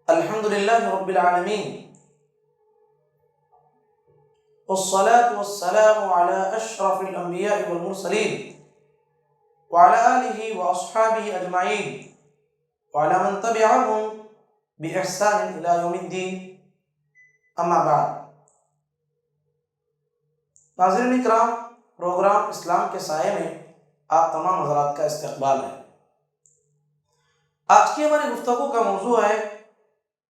الحمد للہ رب العالمین والصلاة والسلام على اشرف الانبیاء والمرسلین وعلى آلہ واصحابہ اجمعین وعلى من تبعهم بإحسان الى یوم الدین، اما بعد۔ ناظرین اکرام، پروگرام اسلام کے سائے میں آپ تمام حضرات کا استقبال ہے۔ آج کی ہماری گفتگو کا موضوع ہے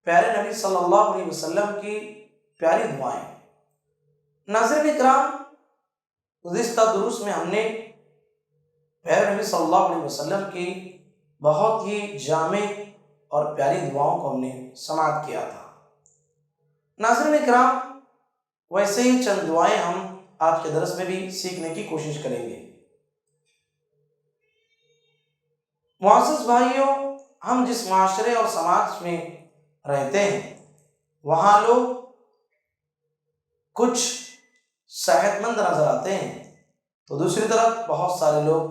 پیارے نبی صلی اللہ علیہ وسلم کی پیاری دعائیں۔ ناظرین اکرام، گزشتہ دروس میں ہم نے پیارے نبی صلی اللہ علیہ وسلم کی بہت ہی جامع اور پیاری دعاؤں کو ہم نے سماعت کیا تھا۔ ناظرین اکرام، ویسے ہی چند دعائیں ہم آج کے درس میں بھی سیکھنے کی کوشش کریں گے۔ معزز بھائیوں، ہم جس معاشرے اور سماج میں رہتے ہیں وہاں لوگ کچھ صحت مند نظر آتے ہیں تو دوسری طرف بہت سارے لوگ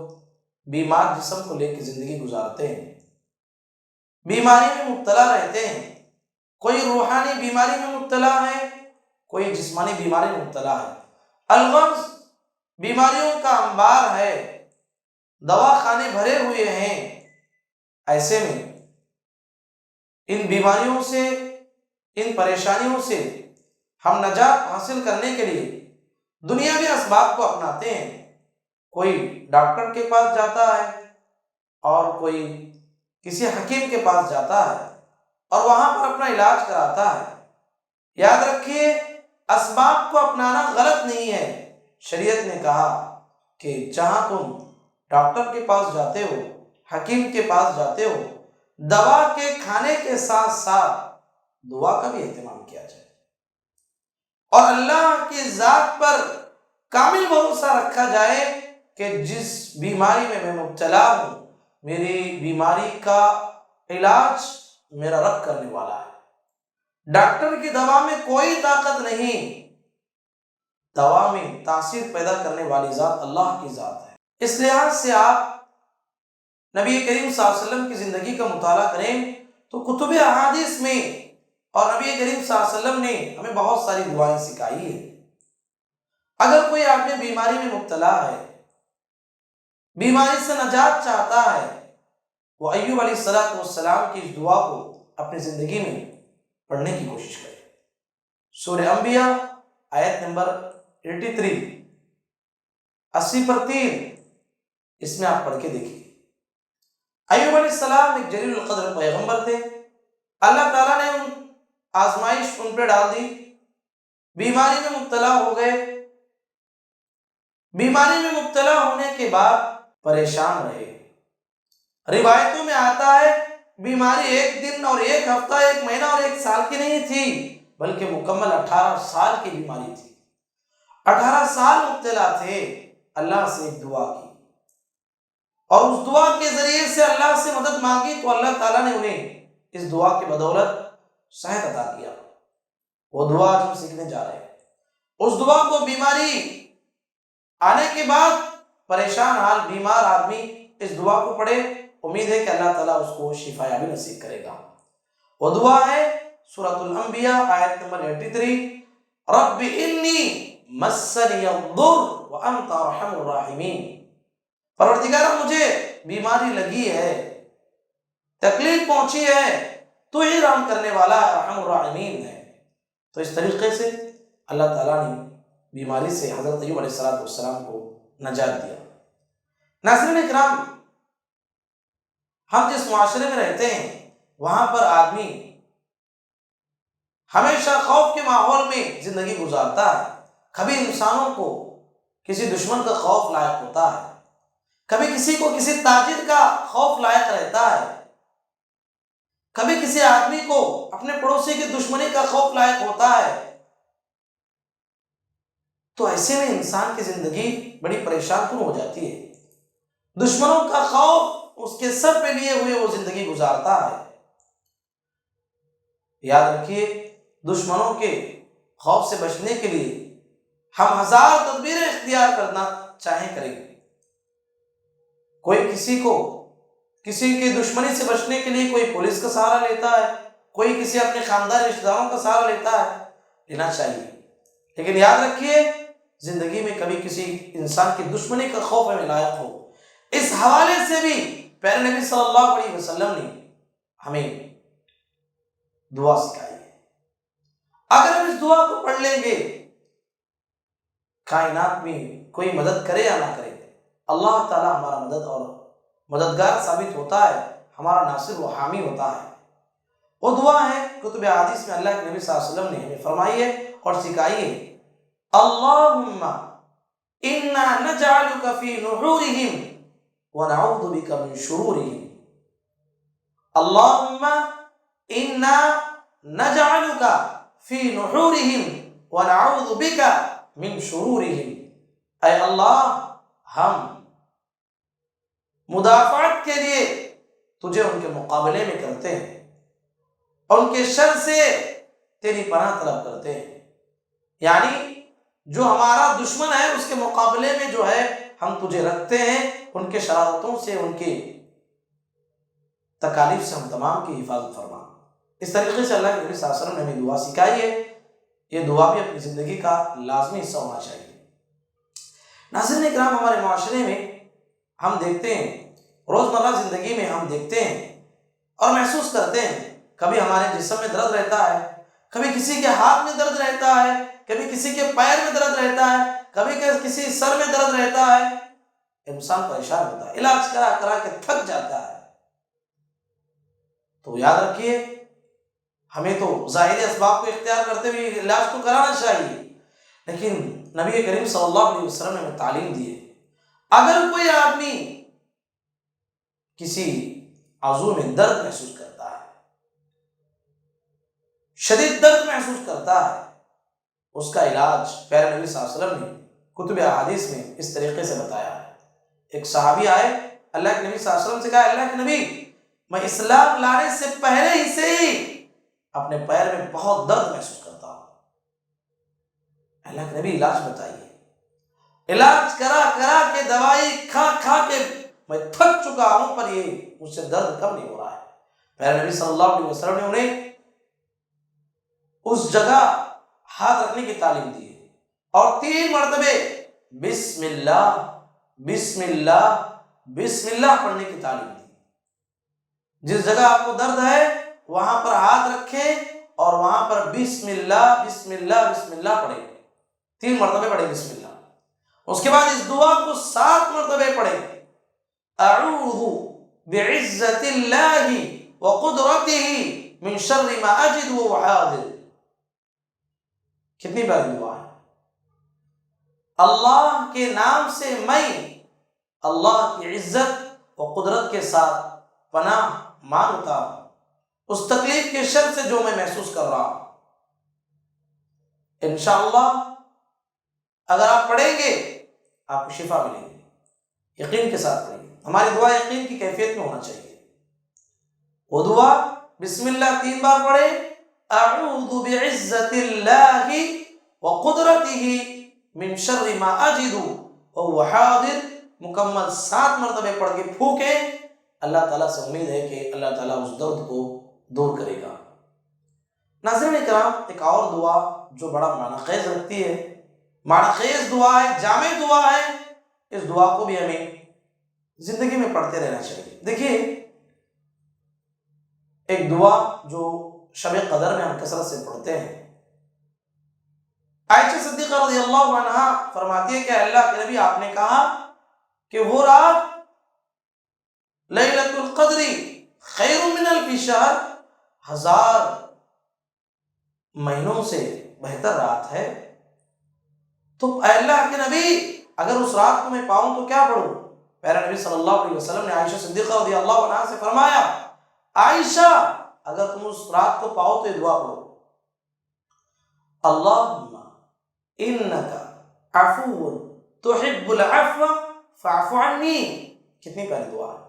بیمار جسم کو لے کے زندگی گزارتے ہیں، بیماری میں مبتلا رہتے ہیں۔ کوئی روحانی بیماری میں مبتلا ہے، کوئی جسمانی بیماری میں مبتلا ہے۔ الغرض بیماریوں کا انبار ہے، دواخانے بھرے ہوئے ہیں۔ ایسے میں ان بیماریوں سے، ان پریشانیوں سے ہم نجات حاصل کرنے کے لیے دنیاوی اسباب کو اپناتے ہیں۔ کوئی ڈاکٹر کے پاس جاتا ہے اور کوئی کسی حکیم کے پاس جاتا ہے اور وہاں پر اپنا علاج کراتا ہے۔ یاد رکھیے، اسباب کو اپنانا غلط نہیں ہے۔ شریعت نے کہا کہ جہاں تم ڈاکٹر کے پاس جاتے ہو، حکیم کے پاس جاتے ہو، دوا کے کھانے کے ساتھ ساتھ دعا کا بھی اہتمام کیا جائے اور اللہ کی ذات پر کامل بھروسہ رکھا جائے کہ جس بیماری میں مبتلا ہوں، میری بیماری کا علاج میرا رب کرنے والا ہے۔ ڈاکٹر کی دوا میں کوئی طاقت نہیں، دوا میں تاثیر پیدا کرنے والی ذات اللہ کی ذات ہے۔ اس لحاظ سے آپ نبی کریم صلی اللہ علیہ وسلم کی زندگی کا مطالعہ کریں تو کتب احادیث میں اور نبی کریم صلی اللہ علیہ وسلم نے ہمیں بہت ساری دعائیں سکھائی ہیں۔ اگر کوئی آدمی بیماری میں مبتلا ہے، بیماری سے نجات چاہتا ہے، وہ ایوب علیہ السلام کی اس دعا کو اپنی زندگی میں پڑھنے کی کوشش کرے۔ سورہ انبیاء آیت نمبر 83 80/3، اس میں آپ پڑھ کے دیکھیے۔ ایوب علیہ السلام ایک جلیل القدر پیغمبر تھے۔ اللہ تعالیٰ نے آزمائش ان پہ ڈال دی، بیماری میں مبتلا ہو گئے۔ بیماری میں مبتلا ہونے کے بعد پریشان رہے۔ روایتوں میں آتا ہے بیماری ایک دن اور ایک ہفتہ، ایک مہینہ اور ایک سال کی نہیں تھی، بلکہ مکمل 18 سال کی بیماری تھی۔ 18 سال مبتلا تھے۔ اللہ سے ایک دعا کی اور اس دعا کے ذریعے سے اللہ سے مدد مانگی تو اللہ تعالیٰ نے انہیں اس دعا کی بدولت صحت عطا کیا۔ وہ دعا آج ہم سیکھنے جا رہے ہیں۔ اس دعا کو بیماری آنے کے بعد پریشان حال بیمار آدمی اس دعا کو پڑھے، امید ہے کہ اللہ تعالیٰ اس کو شفا یابی نصیب کرے گا۔ وہ دعا ہے سورۃ الانبیاء آیت نمبر 83، رب انی مسنی الضر وانت ارحم الراحمین۔ پروردگارہ، مجھے بیماری لگی ہے، تکلیف پہنچی ہے، تو ہی رحم کرنے والا ارحم الراحمین ہے۔ تو اس طریقے سے اللہ تعالیٰ نے بیماری سے حضرت ایوب علیہ السلام کو نجات دیا۔ ناظرین اکرام، ہم جس معاشرے میں رہتے ہیں وہاں پر آدمی ہمیشہ خوف کے ماحول میں زندگی گزارتا ہے۔ کبھی انسانوں کو کسی دشمن کا خوف لاحق ہوتا ہے، کبھی کسی کو کسی تاجر کا خوف لاحق رہتا ہے، کبھی کسی آدمی کو اپنے پڑوسی کی دشمنی کا خوف لاحق ہوتا ہے۔ تو ایسے میں انسان کی زندگی بڑی پریشان کن ہو جاتی ہے۔ دشمنوں کا خوف اس کے سر پہ لیے ہوئے وہ زندگی گزارتا ہے۔ یاد رکھیے، دشمنوں کے خوف سے بچنے کے لیے ہم 1000 تدبیریں اختیار کرنا چاہیں کریں گے۔ کوئی کسی کی دشمنی سے بچنے کے لیے کوئی پولیس کا سہارا لیتا ہے، کوئی کسی اپنے خاندانی رشتہ داروں کا سہارا لیتا ہے، لینا چاہیے، لیکن یاد رکھیے زندگی میں کبھی کسی انسان کی دشمنی کا خوف ہمیں لاحق ہو۔ اس حوالے سے بھی پیارے نبی صلی اللہ علیہ وسلم نے ہمیں دعا سکھائی ہے۔ اگر ہم اس دعا کو پڑھ لیں گے، کائنات میں کوئی مدد کرے یا نہ کرے، اللہ تعالیٰ ہمارا مدد اور مددگار ثابت ہوتا ہے، ہمارا ناصر و حامی ہوتا ہے۔ وہ دعا ہے کتب احادیث میں اللہ کے نبی صلی اللہ علیہ وسلم نے ہمیں فرمائی ہے اور سکھائی ہے، اللہم انا نجعلک فی نحورہم ونعوذ بک من شرورہم۔ اللہم انا نجعلک فی نحورہم ونعوذ بک من شرورہم۔ اے اللہ، ہم مدافعت کے لیے تجھے ان کے مقابلے میں کرتے ہیں اور ان کے شر سے تیری پناہ طلب کرتے ہیں، یعنی جو ہمارا دشمن ہے اس کے مقابلے میں جو ہے ہم تجھے رکھتے ہیں، ان کے شرارتوں سے، ان کے تکالیف سے ہم تمام کی حفاظت فرما۔ اس طریقے سے اللہ کے نبی صلی اللہ علیہ وسلم نے ہمیں دعا سکھائی ہے، یہ دعا بھی اپنی زندگی کا لازمی حصہ ہونا چاہیے۔ ناظرین اکرام، ہمارے معاشرے میں ہم دیکھتے ہیں، روزمرہ زندگی میں ہم دیکھتے ہیں اور محسوس کرتے ہیں، کبھی ہمارے جسم میں درد رہتا ہے، کبھی کسی کے ہاتھ میں درد رہتا ہے، کبھی کسی کے پیر میں درد رہتا ہے، کبھی کسی سر میں درد رہتا ہے، انسان پریشان ہوتا ہے، علاج کرا کرا کے تھک جاتا ہے۔ تو یاد رکھیے، ہمیں تو ظاہری اسباب کو اختیار کرتے ہوئے علاج کو کرانا چاہیے، لیکن نبی کریم صلی اللہ علیہ وسلم نے ہمیں تعلیم دی ہے، اگر کوئی آدمی کسی عضو میں درد محسوس کرتا ہے، شدید درد محسوس کرتا ہے، اس کا علاج پیارے نبی صلی اللہ علیہ وسلم نے کتب احادیث میں اس طریقے سے بتایا ہے۔ ایک صحابی آئے، اللہ کے نبی صلی اللہ علیہ وسلم سے کہا، اللہ کے نبی، میں اسلام لانے سے پہلے ہی سے ہی اپنے پیر میں بہت درد محسوس کرتا ہوں، اللہ کے نبی علاج بتائیے۔ علاج کرا کرا کے، دوائی کھا کھا کے میں تھک چکا ہوں، پر یہ مجھ سے درد کم نہیں ہو رہا ہے۔ پیارے نبی صلی اللہ علیہ وسلم نے انہیں اس جگہ ہاتھ رکھنے کی تعلیم دی ہے اور 3 مرتبے بسم اللہ بسم اللہ بسم اللہ پڑھنے کی تعلیم دی۔ جس جگہ آپ کو درد ہے وہاں پر ہاتھ رکھیں اور وہاں پر بسم اللہ بسم اللہ بسم اللہ پڑھیں، 3 مرتبے پڑھیں بسم اللہ۔ اس کے بعد اس دعا کو 7 مرتبے پڑھیں، اعوذ بعزت اللہ وقدرتہ من شر ما اجد وحاذر۔ کتنی بار دعا ہے؟ اللہ کے نام سے میں اللہ کی عزت و قدرت کے ساتھ پناہ مانگتا ہوں اس تکلیف کے شر سے جو میں محسوس کر رہا ہوں۔ انشاءاللہ اگر آپ پڑھیں گے آپ کو شفا ملے گی، یقین کے ساتھ پڑھیں گے۔ ہماری دعا یقین کی کیفیت میں ہونا چاہیے۔ وہ دعا بسم اللہ 3 بار پڑھیں، اعوذ بعزت اللہ وقدرتہ من شر ما اجد وهو حاضر، مکمل 7 مرتبے پڑھ کے پھونکیں۔ اللہ تعالیٰ سے امید ہے کہ اللہ تعالیٰ اس درد کو دور کرے گا۔ ناظرین اکرام، ایک اور دعا جو بڑا معنی خیز رکھتی ہے، معنی خیز دعا ہے، جامع دعا ہے، اس دعا کو بھی ہمیں زندگی میں پڑھتے رہنا چاہیے۔ دیکھیے، ایک دعا جو شب قدر میں ہم کثرت سے پڑھتے ہیں، عائشہ صدیقہ رضی اللہ عنہا فرماتی ہے کہ اللہ کے نبی، آپ نے کہا کہ وہ رات لیلۃ القدر خیر من الف شہر، 1000 مہینوں سے بہتر رات ہے۔ تو اے اللہ کے نبی، اگر اس رات کو میں پاؤں تو کیا پڑھوں؟ پیارے نبی صلی اللہ علیہ وسلم نے عائشہ صدیقہ رضی اللہ عنہا سے فرمایا، عائشہ اگر تم اس رات کو پاؤ تو یہ دعا پڑھو، اللہم انک عفو تحب العفو فاعف عنی۔ کتنی پیاری دعا ہے۔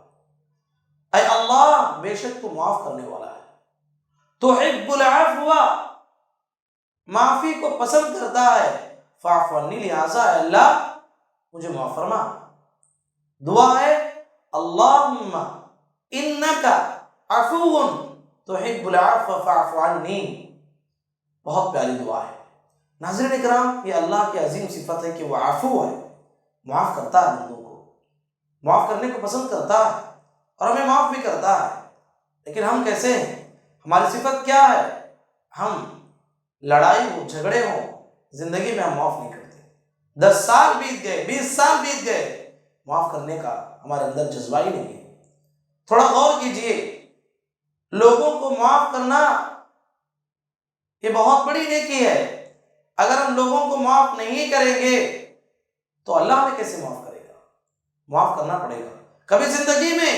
اے اللہ، بے شک تو معاف کرنے والا ہے، تحب العفو، معافی کو پسند کرتا ہے، فاعف عنی، لہذا اے اللہ مجھے معاف فرما۔ دعا ہے اللہم انک عفو تحب العفو فاعف عنی، بہت پیاری دعا ہے۔ ناظرین اکرام، یہ اللہ کی عظیم صفت ہے کہ وہ عفو ہے، معاف کرتا ہے بندوں کو، معاف کرنے کو پسند کرتا ہے اور ہمیں معاف بھی کرتا ہے۔ لیکن ہم کیسے ہیں؟ ہماری صفت کیا ہے؟ ہم لڑائی ہو، جھگڑے ہو، زندگی میں ہم معاف نہیں کرتے۔ 10 سال بیت گئے، 20 سال بیت گئے، معاف کرنے کا ہمارے اندر جذبہ ہی نہیں ہے۔ تھوڑا غور کیجئے، لوگوں کو معاف کرنا یہ بہت بڑی نیکی ہے۔ اگر ہم لوگوں کو معاف نہیں کریں گے تو اللہ ہمیں کیسے معاف کرے گا؟ معاف کرنا پڑے گا۔ کبھی زندگی میں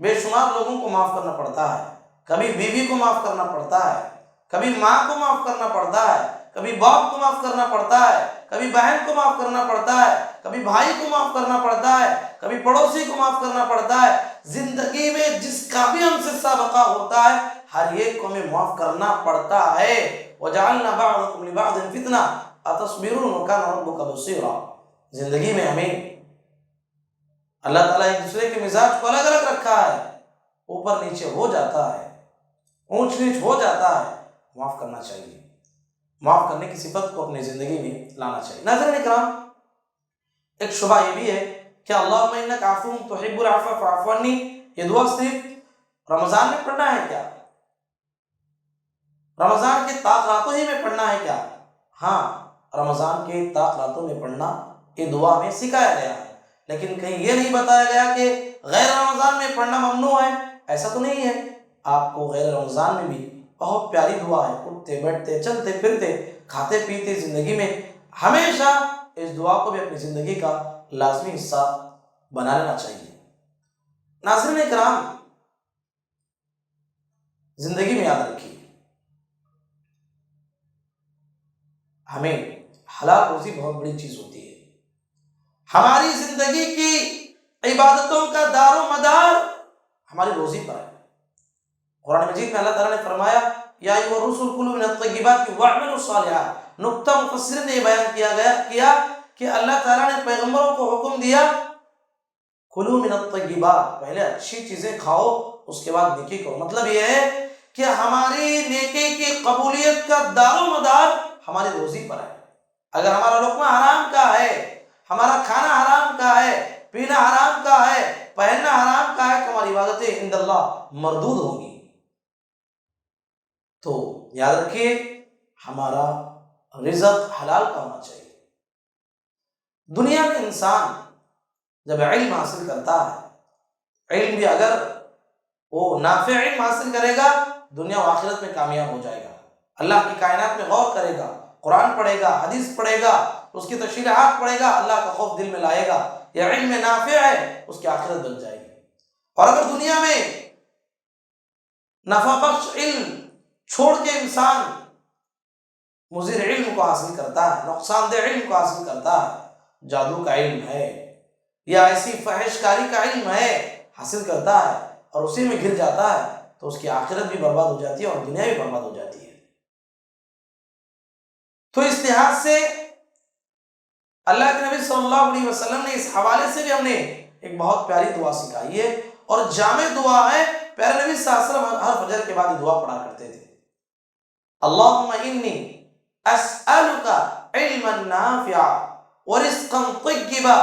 بے شمار لوگوں کو معاف کرنا پڑتا ہے، کبھی بیوی کو معاف کرنا پڑتا ہے، کبھی ماں کو معاف کرنا پڑتا ہے، کبھی باپ کو معاف کرنا پڑتا ہے، کبھی بہن کو معاف کرنا پڑتا ہے، کبھی بھائی کو معاف کرنا پڑتا ہے، کبھی پڑوسی کو معاف کرنا پڑتا ہے۔ زندگی میں جس کا بھی ہم سے سابقہ ہوتا ہے، ہر ایک کو ہمیں معاف کرنا پڑتا ہے۔ وَجَعَلْنَا بَعْضَكُمْ لِبَعْضٍ فِتْنَةً أَتَصْبِرُونَ وَكَانَ رَبُّكَ بَصِيرًا۔ زندگی میں ہمیں اللہ تعالیٰ ایک دوسرے کے مزاج کو الگ الگ رکھا ہے، اوپر نیچے ہو جاتا ہے، اونچ نیچ ہو جاتا ہے۔ معاف کرنا چاہیے، معاف کرنے کی صفت کو اپنی زندگی میں لانا چاہیے۔ ناظرین اکرام، ایک شبہ یہ بھی ہے کہ اللہم انک عفو تحب العفو فاعف عنی، یہ دعا صرف رمضان میں پڑھنا ہے کیا؟ رمضان کے طاق راتوں ہی میں پڑھنا ہے کیا؟ ہاں، رمضان کے طاق راتوں میں پڑھنا یہ دعا ہمیں سکھایا گیا ہے، لیکن کہیں یہ نہیں بتایا گیا کہ غیر رمضان میں پڑھنا ممنوع ہے، ایسا تو نہیں ہے۔ آپ کو غیر رمضان میں بھی بہت پیاری دعا ہے، اٹھتے بیٹھتے چلتے پھرتے کھاتے پیتے زندگی میں ہمیشہ اس دعا کو بھی اپنی زندگی کا لازمی حصہ بنا لینا چاہیے۔ ناظرین اکرام، زندگی میں یاد رکھیے، ہمیں حلال روزی بہت بڑی چیز ہوتی ہے۔ ہماری زندگی کی عبادتوں کا دار و مدار ہماری روزی پر ہے۔ قرآن مجید میں اللہ تعالیٰ نے فرمایا یا ایھا الرسل کلوا من الطیبات واعملوا الصالحات۔ نقطہ مفسر نے یہ بیان کیا کہ اللہ تعالیٰ نے پیغمبروں کو حکم دیا کلوا من الطیبات، پہلے اچھی چیزیں کھاؤ، اس کے بعد نیکی کرو۔ مطلب یہ ہے کہ ہماری نیکی کی قبولیت کا دار و مدار ہماری روزی پر ہے۔ اگر ہمارا لقمہ حرام کا ہے، ہمارا کھانا حرام کا ہے، پینا حرام کا ہے، پہننا حرام کا ہے، تو ہماری عبادتیں عند اللہ مردود ہوں گی۔ تو یاد رکھیے، ہمارا رزق حلال کا ہونا چاہیے۔ دنیا میں انسان جب علم حاصل کرتا ہے، علم بھی اگر وہ نافع علم حاصل کرے گا، دنیا و آخرت میں کامیاب ہو جائے گا۔ اللہ کی کائنات میں غور کرے گا، قرآن پڑھے گا، حدیث پڑھے گا، اس کی تشریحات پڑھے گا، اللہ کا خوف دل میں لائے گا، یہ علم نافع ہے، اس کی آخرت بن جائے گی۔ اور اگر دنیا میں نفع بخش علم چھوڑ کے انسان مضر علم کو حاصل کرتا ہے، نقصان دہ علم کو حاصل کرتا ہے، جادو کا علم ہے یا ایسی فحش کاری کا علم ہے، حاصل کرتا ہے اور اسی میں گر جاتا ہے، تو اس کی آخرت بھی برباد ہو جاتی ہے اور دنیا بھی برباد ہو جاتی ہے۔ تو اس لحاظ سے اللہ کے نبی صلی اللہ علیہ وسلم نے اس حوالے سے بھی ہم نے ایک بہت پیاری دعا سکھائی ہے اور جامع دعا ہے۔ پیارے نبی صلی اللہ علیہ وسلم ہر فجر کے بعد یہ دعا پڑھا کرتے تھے، اللہم انی اسألک علما نافعا ورزقا طیبا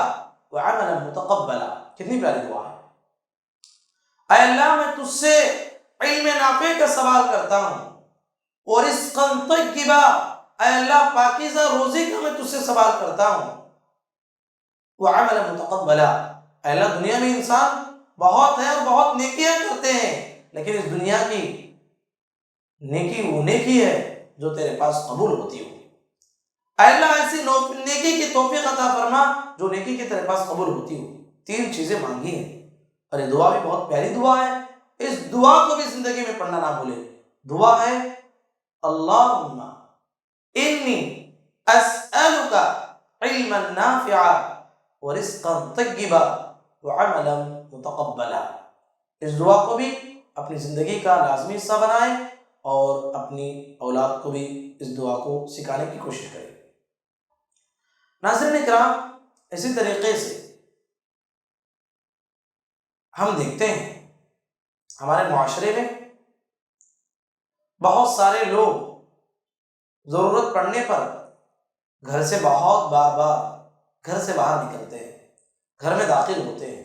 وعملا متقبلا۔ کتنی پیاری دعا ہے۔ اے اللہ، میں تجھ سے علم نافع کا سوال کرتا ہوں، ورزقا طیبا، اے اللہ پاکیزہ روزی کا میں تجھ سے سوال کرتا ہوں، وعملا متقبلا، اے اللہ دنیا میں انسان بہت ہے اور بہت نیکیاں کرتے ہیں، لیکن اس دنیا کی نیکی وہ نیکی ہے جو تیرے پاس قبول ہوتی ہو۔ اے اللہ ایسی نیکی کی توفیق عطا فرما جو نیکی کی تیرے پاس قبول ہوتی ہو۔ 3 چیزیں مانگی ہیں اور یہ دعا بھی بہت پیاری دعا ہے۔ اس دعا کو بھی زندگی میں پڑھنا نہ بھولے۔ دعا ہے اللہم انی اسألک علما نافعا ورزقا طیبا وعملا متقبلا۔ اس دعا کو بھی اپنی زندگی کا لازمی حصہ بنائیں اور اپنی اولاد کو بھی اس دعا کو سکھانے کی کوشش کریں۔ ناظرین اکرام، اسی طریقے سے ہم دیکھتے ہیں ہمارے معاشرے میں بہت سارے لوگ ضرورت پڑنے پر گھر سے بہت بار گھر سے باہر نکلتے ہیں، گھر میں داخل ہوتے ہیں،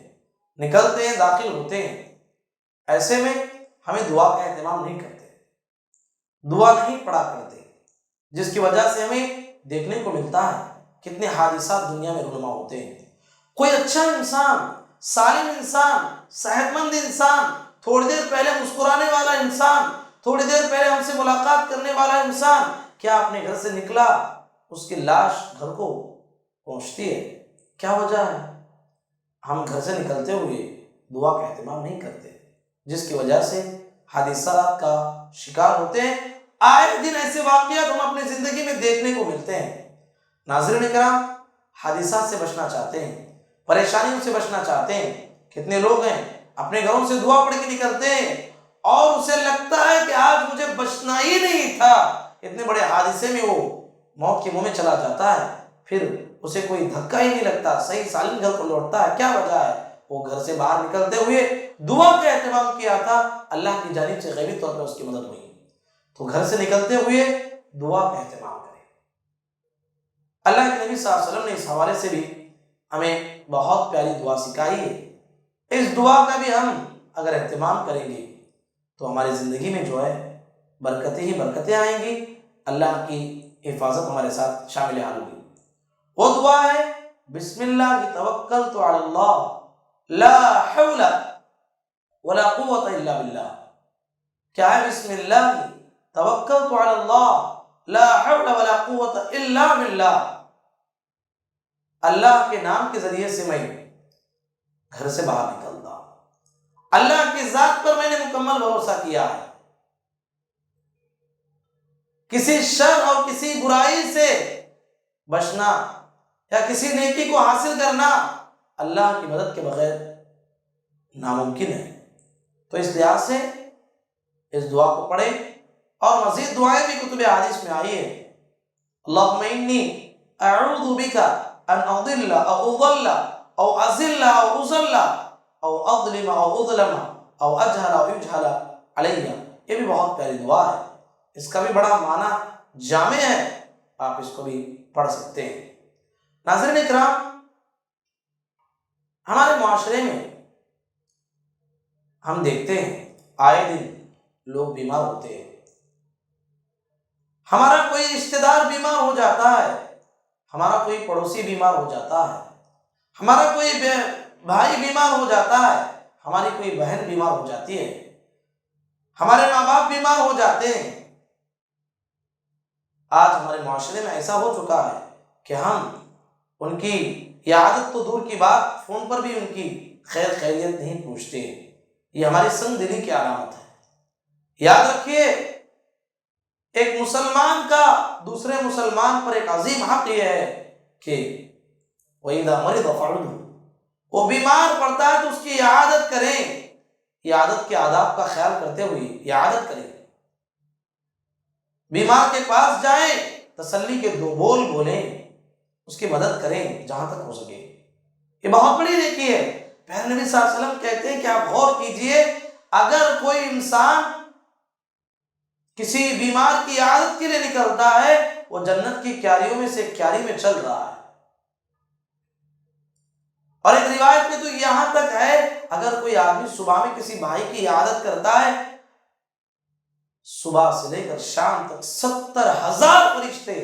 نکلتے ہیں، داخل ہوتے ہیں، ایسے میں ہمیں دعا کا اہتمام نہیں کرتے، دعا نہیں پڑھا کرتے، جس کی وجہ سے ہمیں دیکھنے کو ملتا ہے کتنے حادثات دنیا میں رونما ہوتے ہیں۔ کوئی اچھا انسان، سالم انسان، صحت مند انسان، تھوڑی دیر پہلے مسکرانے والا انسان، تھوڑی دیر پہلے ہم سے ملاقات کرنے والا انسان، کیا اپنے گھر سے نکلا اس کی لاش گھر کو پہنچتی ہے؟ کیا وجہ ہے؟ ہم گھر سے نکلتے ہوئے دعا کا اہتمام نہیں کرتے، جس کی وجہ سے حادثات کا شکار ہوتے ہیں۔ آئے دن ایسے واقعات ہم اپنی زندگی میں دیکھنے کو ملتے ہیں۔ ناظرین کرام، حادثات سے بچنا چاہتے ہیں، پریشانیوں سے بچنا چاہتے ہیں۔ کتنے لوگ ہیں اپنے گھروں سے دعا پڑھ کے نکلتے ہیں اور اسے لگتا ہے کہ آج مجھے بچنا ہی نہیں تھا، اتنے بڑے حادثے میں وہ موت کے منہ میں چلا جاتا ہے، پھر اسے کوئی دھکا ہی نہیں لگتا، صحیح سالم گھر کو لوٹتا ہے۔ کیا وجہ ہے؟ وہ گھر سے باہر نکلتے ہوئے دعا کا اہتمام کیا تھا، اللہ کی جانب سے غیبی طور پر اس کی مدد ہوئی۔ تو گھر سے نکلتے ہوئے دعا کا اہتمام کریں۔ اللہ کے نبی صلی اللہ علیہ وسلم نے اس حوالے سے بھی ہمیں بہت پیاری دعا سکھائی ہے۔ اس دعا کا بھی ہم اگر اہتمام کریں گے تو ہماری زندگی میں جو ہے برکتیں ہی برکتیں آئیں گی، اللہ کی حفاظت ہمارے ساتھ شامل حال ہوگی۔ وہ دعا ہے بسم اللہ توکلت علی اللہ لا حول ولا قوت الا باللہ۔ کیا ہے؟ بسم اللہ توکلت علی اللہ لا حول ولا قوت الا باللہ، اللہ کے نام کے ذریعے سے میں گھر سے باہر نکلتا ہوں، اللہ کی ذات پر میں نے مکمل بھروسہ کیا ہے، کسی شر اور کسی برائی سے بچنا یا کسی نیکی کو حاصل کرنا اللہ کی مدد کے بغیر ناممکن ہے۔ تو اس لحاظ سے اس دعا کو پڑھیں، اور مزید دعائیں بھی کتب حدیث میں آئی ہے۔ اللہم انی اعوذ بک ان اضل او اضل او ازل او ازل او اظلم او اظلم او اجہل او یجہل علی۔ یہ بھی بہت پیاری دعا ہے، اس کا بھی بڑا معنی جامع ہے، آپ اس کو بھی پڑھ سکتے ہیں۔ ناظرین اکرام، ہمارے معاشرے میں ہم دیکھتے ہیں آئے دن لوگ بیمار ہوتے ہیں، ہمارا کوئی رشتہ دار بیمار ہو جاتا ہے، ہمارا کوئی پڑوسی بیمار ہو جاتا ہے، ہمارا کوئی بھائی بیمار ہو جاتا ہے، ہماری کوئی بہن بیمار ہو جاتی ہے، ہمارے ماں باپ بیمار ہو جاتے ہیں۔ آج ہمارے معاشرے میں ایسا ہو چکا ہے کہ ہم ان کی عیادت تو دور کی بات، فون پر بھی ان کی خیر خیریت نہیں پوچھتے۔ یہ ہماری سنگ دلی کی علامت ہے۔ یاد رکھیے، ایک مسلمان کا دوسرے مسلمان پر ایک عظیم حق یہ ہے کہ وَإِذَا مَرِضَ فَعُودُ، وہ بیمار پڑتا ہے تو اس کی عیادت کریں، عیادت کے آداب کا خیال کرتے ہوئے عیادت کریں، بیمار کے پاس جائیں، تسلی کے دو بول بولیں، اس کی مدد کریں جہاں تک ہو سکے۔ یہ بہت بڑی نیکی ہے۔ پیارے نبی صلی اللہ علیہ وسلم کہتے ہیں کہ آپ غور کیجئے، اگر کوئی انسان کسی بیمار کی عیادت کے لیے نکلتا ہے، وہ جنت کی کیاریوں میں سے کیاری میں چل رہا ہے۔ اور ایک روایت میں تو یہاں تک ہے، اگر کوئی آدمی صبح میں کسی بھائی کی عیادت کرتا ہے، صبح سے لے کر شام تک 70,000 فرشتے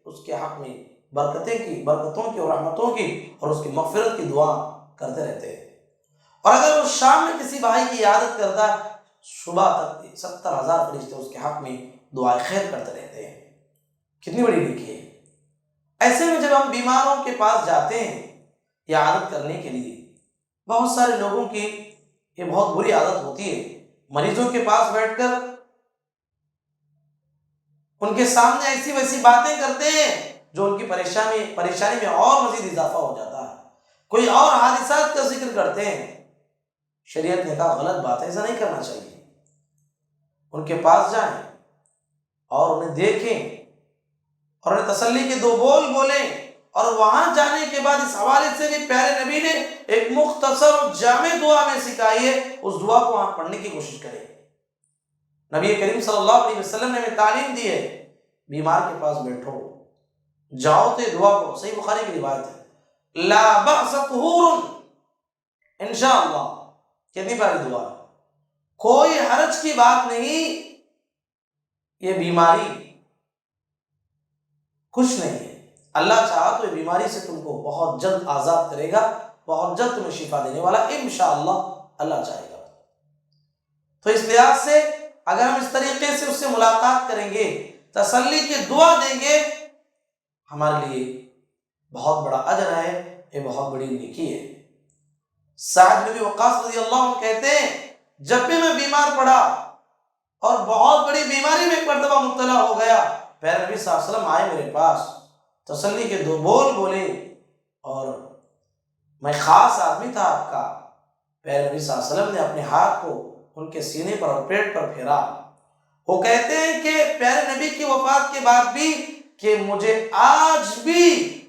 اس کے حق میں برکتوں کی اور رحمتوں کی اور اس کی مغفرت کی دعا کرتے رہتے ہیں۔ اور اگر وہ شام میں کسی بھائی کی عیادت کرتا ہے، صبح تک 70,000 فرشتے اس کے حق میں دعائیں خیر کرتے رہتے ہیں۔ کتنی بڑی نیکی ہے۔ ایسے میں جب ہم بیماروں کے پاس جاتے ہیں عیادت کرنے کے لیے، بہت سارے لوگوں کی یہ بہت بری عادت ہوتی ہے، مریضوں کے پاس بیٹھ کر ان کے سامنے ایسی ویسی باتیں کرتے ہیں جو ان کی پریشانی میں اور مزید اضافہ ہو جاتا ہے، کوئی اور حادثات کا ذکر کرتے ہیں۔ شریعت نے کہا غلط بات ہے، ایسا نہیں کرنا چاہیے۔ ان کے پاس جائیں اور انہیں دیکھیں اور انہیں تسلی کے دو بول بولیں، اور وہاں جانے کے بعد اس حوالے سے بھی پیارے نبی نے ایک مختصر جامع دعا میں سکھائی ہے، اس دعا کو آپ پڑھنے کی کوشش کریں۔ نبی کریم صلی اللہ علیہ وسلم نے ہمیں تعلیم دی ہے، بیمار کے پاس بیٹھو، جاؤ تو یہ دعا پڑھو، صحیح بخاری کی روایت ہے، لا بأس طہور انشاءاللہ، کتنی پیاری دعا ہے، کوئی حرج کی بات نہیں، یہ بیماری کچھ نہیں ہے، اللہ چاہا تو یہ بیماری سے تم کو بہت جلد آزاد کرے گا، بہت جلد تمہیں شفا دینے والا انشاءاللہ اللہ چاہے گا۔ تو اس لحاظ سے اگر ہم اس طریقے سے اس سے ملاقات کریں گے، تسلی کی دعا دیں گے، ہمارے لیے بہت بڑا اجر ہے، یہ بہت بڑی نیکی ہے۔ سعد بن وقاص رضی اللہ عنہ کہتے ہیں جب بھی میں بیمار پڑا اور بہت بڑی بیماری میں ایک مرتبہ مبتلا ہو گیا، پیارے نبی صلی اللہ علیہ وسلم آئے میرے پاس، تسلی کے دو بول بولے، اور میں خاص آدمی تھا آپ کا، پیارے نبی صلی اللہ علیہ وسلم نے اپنے ہاتھ کو ان کے سینے پر اور پیٹ پر پھیرا۔ وہ کہتے ہیں کہ پیارے نبی کی وفات کے بعد بھی کہ مجھے آج بھی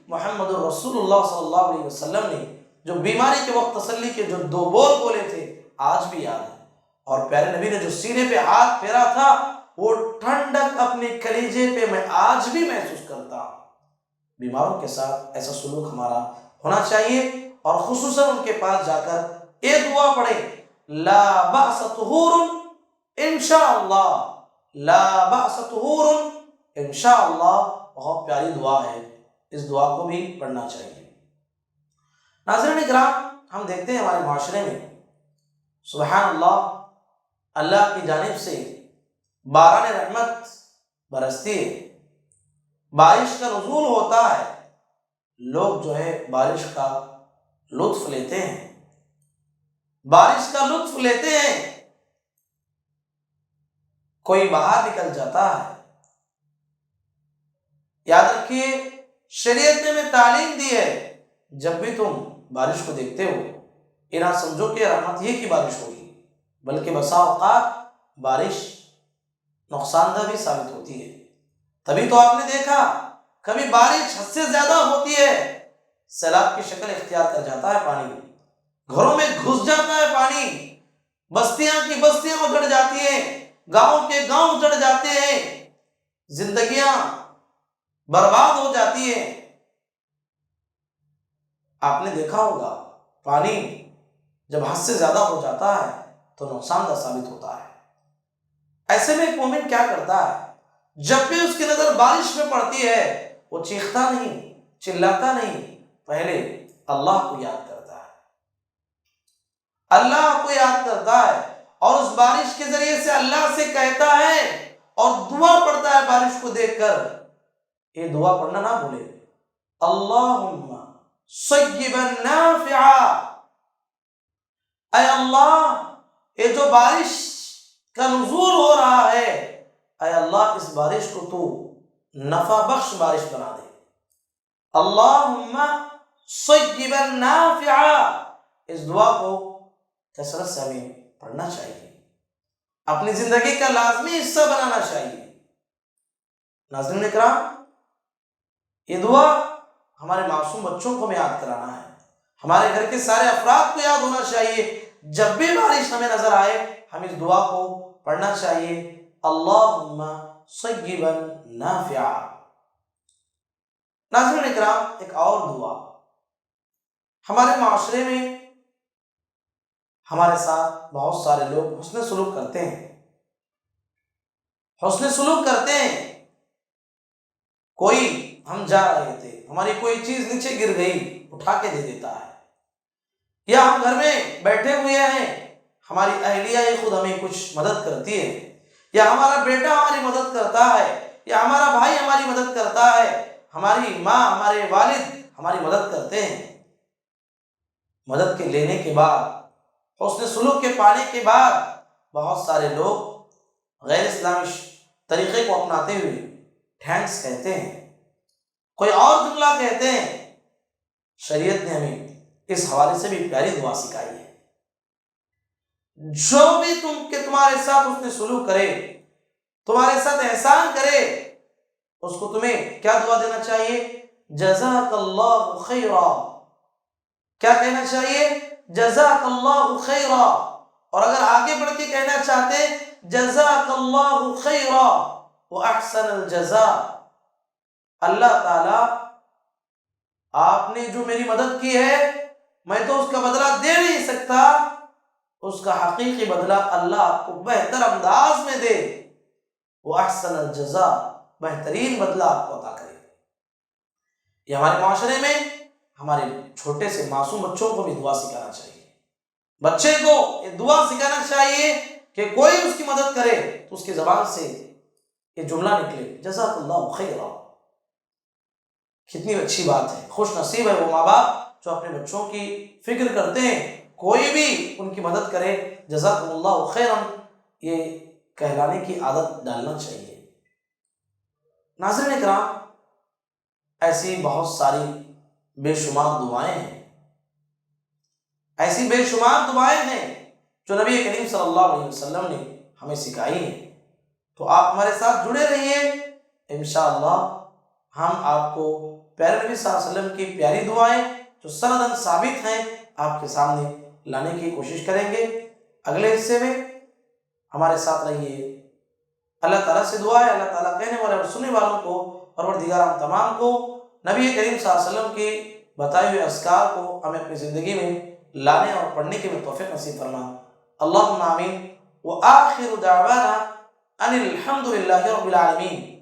محمد رسول اللہ صلی اللہ علیہ وسلم نے جو بیماری کے وقت تسلی کے جو دو بول بولے تھے آج بھی یاد ہے، اور پیارے نبی نے جو سینے پہ ہاتھ پھیرا تھا وہ ٹھنڈک اپنے کلیجے پہ میں آج بھی محسوس کرتا ہوں۔ بیماروں کے ساتھ ایسا سلوک ہمارا ہونا چاہیے، اور خصوصاً ان کے پاس جا کر یہ دعا پڑھیں، لا بأس طہور انشاءاللہ، لا بأس طہور انشاءاللہ، بہت پیاری دعا ہے، اس دعا کو بھی پڑھنا چاہیے۔ ناظرین اکرام، ہم دیکھتے ہیں ہمارے معاشرے میں سبحان اللہ اللہ کی جانب سے باران رحمت برستی ہے، بارش کا نزول ہوتا ہے، لوگ جو ہے بارش کا لطف لیتے ہیں، بارش کا لطف لیتے ہیں، کوئی باہر نکل جاتا ہے۔ یاد رکھیے شریعت نے ہمیں تعلیم دی ہے، جب بھی تم بارش کو دیکھتے ہو یہ نہ سمجھو کہ رحمت ہی کی بارش ہوگی، بلکہ بسا اوقات بارش نقصان دہ بھی ثابت ہوتی ہے۔ تبھی تو آپ نے دیکھا کبھی بارش حد سے زیادہ ہوتی ہے، سیلاب کی شکل اختیار کر جاتا ہے، پانی گھروں میں گھس جاتا ہے، پانی بستیاں کی بستیاں اجڑ جاتی ہیں، گاؤں کے گاؤں اجڑ جاتے ہیں، زندگیاں برباد ہو جاتی ہیں۔ آپ نے دیکھا ہوگا پانی جب حد سے زیادہ ہو جاتا ہے تو نقصان دہ ثابت ہوتا ہے۔ ایسے میں ایک مومن کیا کرتا ہے، جب بھی اس کی نظر بارش میں پڑتی ہے وہ چیختا نہیں، چلاتا نہیں، پہلے اللہ کو یاد کرتا ہے، اللہ کو یاد کرتا ہے، اور اس بارش کے ذریعے سے اللہ سے کہتا ہے اور دعا پڑھتا ہے بارش کو دیکھ کر۔ یہ دعا پڑھنا نہ بھولے، اللہم صیبا نافعا، اے اللہ یہ جو بارش کا نزول ہو رہا ہے، اے اللہ اس بارش کو تو نفع بخش بارش بنا دے، اللہم صیبا نافعا۔ اس دعا کو کثرت سے ہمیں پڑھنا چاہیے، اپنی زندگی کا لازمی حصہ بنانا چاہیے۔ ناظرین اکرام، یہ دعا ہمارے معصوم بچوں کو ہمیں یاد کرانا ہے، ہمارے گھر کے سارے افراد کو یاد ہونا چاہیے، جب بھی بارش ہمیں نظر آئے ہم اس دعا کو پڑھنا چاہیے، اللہم صیبا نافعا۔ ناظرین اکرام، ایک اور دعا، ہمارے معاشرے میں ہمارے ساتھ بہت سارے لوگ حسن سلوک کرتے ہیں، حسن سلوک کرتے ہیں، کوئی ہم جا رہے تھے ہماری کوئی چیز نیچے گر گئی اٹھا کے دے دیتا ہے، یا ہم گھر میں بیٹھے ہوئے ہیں ہماری اہلیہ ہی خود ہمیں کچھ مدد کرتی ہے، یا ہمارا بیٹا ہماری مدد کرتا ہے، یا ہمارا بھائی ہماری مدد کرتا ہے، ہماری ماں ہمارے والد ہماری مدد کرتے ہیں۔ مدد کے لینے کے بعد، حسن سلوک کے پانے کے بعد، بہت سارے لوگ غیر اسلامی طریقے کو اپناتے ہوئے تھینکس کہتے ہیں، کوئی اور جملہ کہتے ہیں۔ شریعت نے ہمیں اس حوالے سے بھی پیاری دعا سکھائی ہے، جو بھی تمہارے ساتھ حسن سلوک کرے، تمہارے ساتھ احسان کرے، اس کو تمہیں کیا دعا دینا چاہیے؟ جزاک اللہ خیرا۔ کیا کہنا چاہیے؟ جزاک اللہ خیرا۔ اور اگر آگے بڑھ کے کہنا چاہتے جزاک اللہ خیرا واحسن الجزاء، اللہ تعالی آپ نے جو میری مدد کی ہے میں تو اس کا بدلہ دے نہیں سکتا، اس کا حقیقی بدلہ اللہ آپ کو بہتر انداز میں دے، واحسن الجزاء، بہترین بدلہ آپ کو عطا کرے۔ یہ ہمارے معاشرے میں ہمارے چھوٹے سے معصوم بچوں کو بھی دعا سکھانا چاہیے، بچے کو یہ دعا سکھانا چاہیے کہ کوئی اس کی مدد کرے تو اس کی زبان سے یہ جملہ نکلے، جزاک اللہ خیرا۔ کتنی اچھی بات ہے، خوش نصیب ہے وہ ماں باپ جو اپنے بچوں کی فکر کرتے ہیں، کوئی بھی ان کی مدد کرے جزاک اللہ خیرا، یہ کہلانے کی عادت ڈالنا چاہیے۔ ناظرین کرام، ایسی بہت ساری بے شمار دعائیں ہیں، ایسی بے شمار دعائیں ہیں جو نبی کریم صلی اللہ علیہ وسلم نے ہمیں سکھائی ہیں، تو آپ ہمارے ساتھ جڑے رہیے، انشاءاللہ ہم آپ کو پیارے نبی صلی اللہ علیہ وسلم کی پیاری دعائیں جو سندن ثابت ہیں آپ کے سامنے لانے کی کوشش کریں گے۔ اگلے حصے میں ہمارے ساتھ رہیے۔ اللہ تعالیٰ سے دعا ہے اللہ تعالیٰ کہنے والے اور سننے والوں کو، پروردگار ہم تمام کو نبی کریم صلی اللہ علیہ وسلم کی بتائے ہوئے اذکار کو ہمیں اپنی زندگی میں لانے اور پڑھنے کے توفیق نصیب فرما۔ اللہم آمین۔ وآخر دعوانا ان الحمد للہ رب العالمین۔